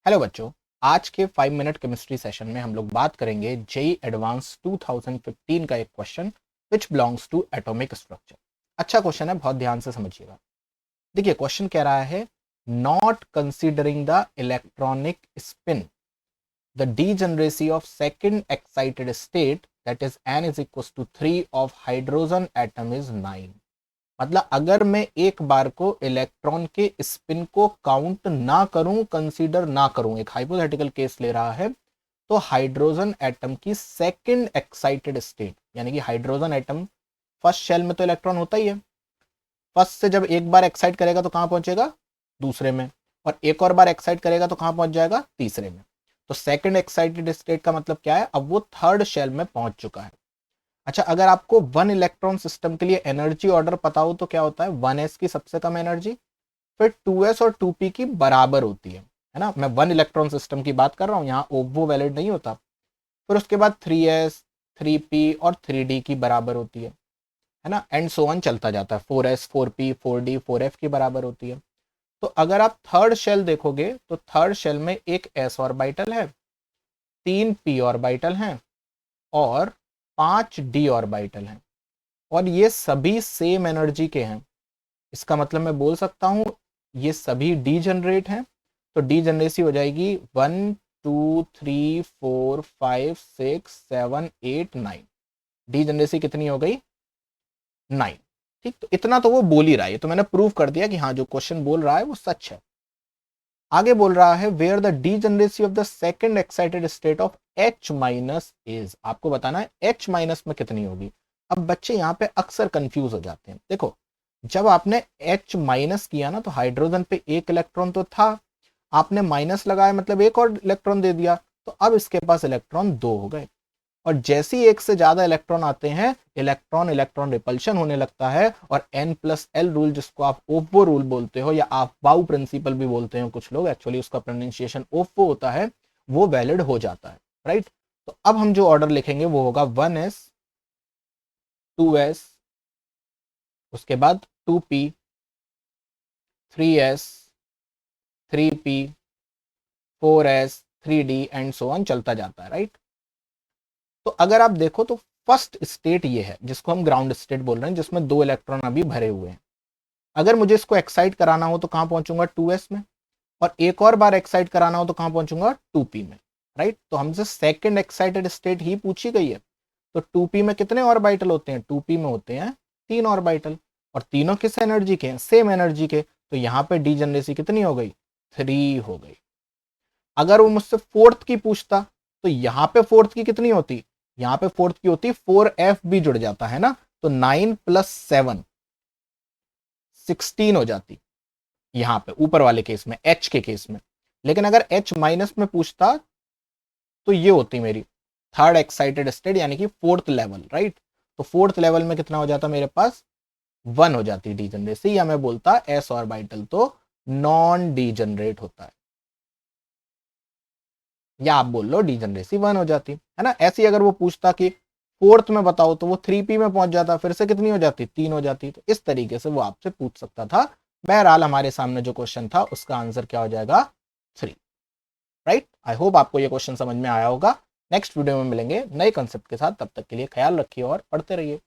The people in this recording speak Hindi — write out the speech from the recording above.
हेलो बच्चों। आज के 5 मिनट केमिस्ट्री सेशन में हम लोग बात करेंगे जेई एडवांस 2015 का एक question which belongs to atomic structure. अच्छा क्वेश्चन है, बहुत ध्यान से समझिएगा। देखिए क्वेश्चन कह रहा है not considering the electronic spin the degeneracy of second excited state that is n is equals to 3 of hydrogen atom is 9। मतलब अगर मैं एक बार को इलेक्ट्रॉन के स्पिन को काउंट ना करूं, कंसीडर ना करूं, एक हाइपोथेटिकल केस ले रहा है, तो हाइड्रोजन एटम की सेकंड एक्साइटेड स्टेट, यानी कि हाइड्रोजन एटम फर्स्ट शेल में तो इलेक्ट्रॉन होता ही है, फर्स्ट से जब एक बार एक्साइट करेगा तो कहां पहुंचेगा, दूसरे में, और एक और बार एक्साइट करेगा तो कहां पहुंच जाएगा, तीसरे में। तो सेकंड एक्साइटेड स्टेट का मतलब क्या है, अब वो थर्ड शेल में पहुंच चुका है। अच्छा, अगर आपको वन इलेक्ट्रॉन सिस्टम के लिए एनर्जी ऑर्डर पता हो तो क्या होता है, 1s की सबसे कम एनर्जी, फिर 2s और 2p की बराबर होती है ना। मैं वन इलेक्ट्रॉन सिस्टम की बात कर रहा हूं, यहाँ ओवो वैलिड नहीं होता। फिर उसके बाद 3s 3p और 3d की बराबर होती है ना, एंड सो ऑन चलता जाता है। 4s 4p 4d 4f की बराबर होती है। तो अगर आप थर्ड शेल देखोगे तो थर्ड शेल में एक s ऑर्बिटल है, 3 p ऑर्बिटल हैं और 5 d ऑर्बिटल हैं, और ये सभी सेम एनर्जी के हैं। इसका मतलब मैं बोल सकता हूं ये सभी डीजनरेट हैं। तो डीजनरेसी हो जाएगी 1 2 3 4 5 6 7 8 9। डीजनरेसी कितनी हो गई, 9। ठीक, तो इतना तो वो बोल ही रहा है, तो मैंने प्रूव कर दिया कि हाँ जो क्वेश्चन बोल रहा है वो सच है। आगे बोल रहा है where the degeneracy of the second excited state of H minus is. आपको बताना है H माइनस में कितनी होगी। अब बच्चे यहाँ पे अक्सर कंफ्यूज हो जाते हैं। देखो, जब आपने H माइनस किया ना तो हाइड्रोजन पे एक इलेक्ट्रॉन तो था, आपने माइनस लगाया मतलब एक और इलेक्ट्रॉन दे दिया, तो अब इसके पास इलेक्ट्रॉन 2 हो गए। और जैसे ही एक से ज्यादा इलेक्ट्रॉन आते हैं, इलेक्ट्रॉन इलेक्ट्रॉन रिपल्शन होने लगता है, और N+L रूल, जिसको आप ओप्पो रूल बोलते हो या आप बाउ प्रिंसिपल भी बोलते हैं कुछ लोग, एक्चुअली उसका प्रोनाउंसिएशन ओप्पो होता है, वो वैलिड हो जाता है। राइट, तो अब हम जो ऑर्डर लिखेंगे वो होगा 1s 2s, उसके बाद 2p 3s 3p 4s 3d and so on चलता जाता है। राइट, तो अगर आप देखो तो फर्स्ट स्टेट ये है जिसको हम ग्राउंड स्टेट बोल रहे हैं, जिसमें 2 इलेक्ट्रॉन अभी भरे हुए हैं। अगर मुझे इसको एक्साइट कराना हो तो कहां पहुंचूंगा, 2s में, और एक और बार एक्साइट कराना हो तो कहां पहुंचूंगा, 2p में। राइट, तो हमसे सेकंड एक्साइटेड स्टेट ही पूछी गई है। तो 2p में कितने ऑर्बिटल होते हैं, 2p में होते हैं 3 ऑर्बिटल, और तीनों किस एनर्जी के हैं, सेम एनर्जी के। तो यहां पे डीजनरेसी कितनी हो गई, 3 हो गई। अगर वो मुझसे फोर्थ की पूछता तो यहां पे फोर्थ की कितनी होती, यहां पे फोर्थ की होती 4f भी जुड़ जाता है ना, तो 9 + 7 16 हो जाती यहां पे ऊपर वाले केस में, H के केस में। लेकिन अगर H माइनस में पूछता तो ये होती मेरी थर्ड एक्साइटेड स्टेट, यानी कि फोर्थ लेवल। राइट, तो फोर्थ लेवल में कितना हो जाता मेरे पास, 1 हो जाती डीजनरेसी, या मैं बोलता s ऑर्बिटल तो नॉन डीजनरेट होता है, या आप बोल लो डीजनरेसी 1 हो जाती है ना। ऐसी अगर वो पूछता कि फोर्थ में बताओ तो वो 3p में पहुंच जाता, फिर से कितनी हो जाती, 3 हो जाती। तो इस तरीके से वो आपसे पूछ सकता था। बहरहाल हमारे सामने जो क्वेश्चन था उसका आंसर क्या हो जाएगा, 3। राइट, आई होप आपको ये क्वेश्चन समझ में आया होगा। नेक्स्ट वीडियो में मिलेंगे नए कंसेप्ट के साथ, तब तक के लिए ख्याल रखिए और पढ़ते रहिए।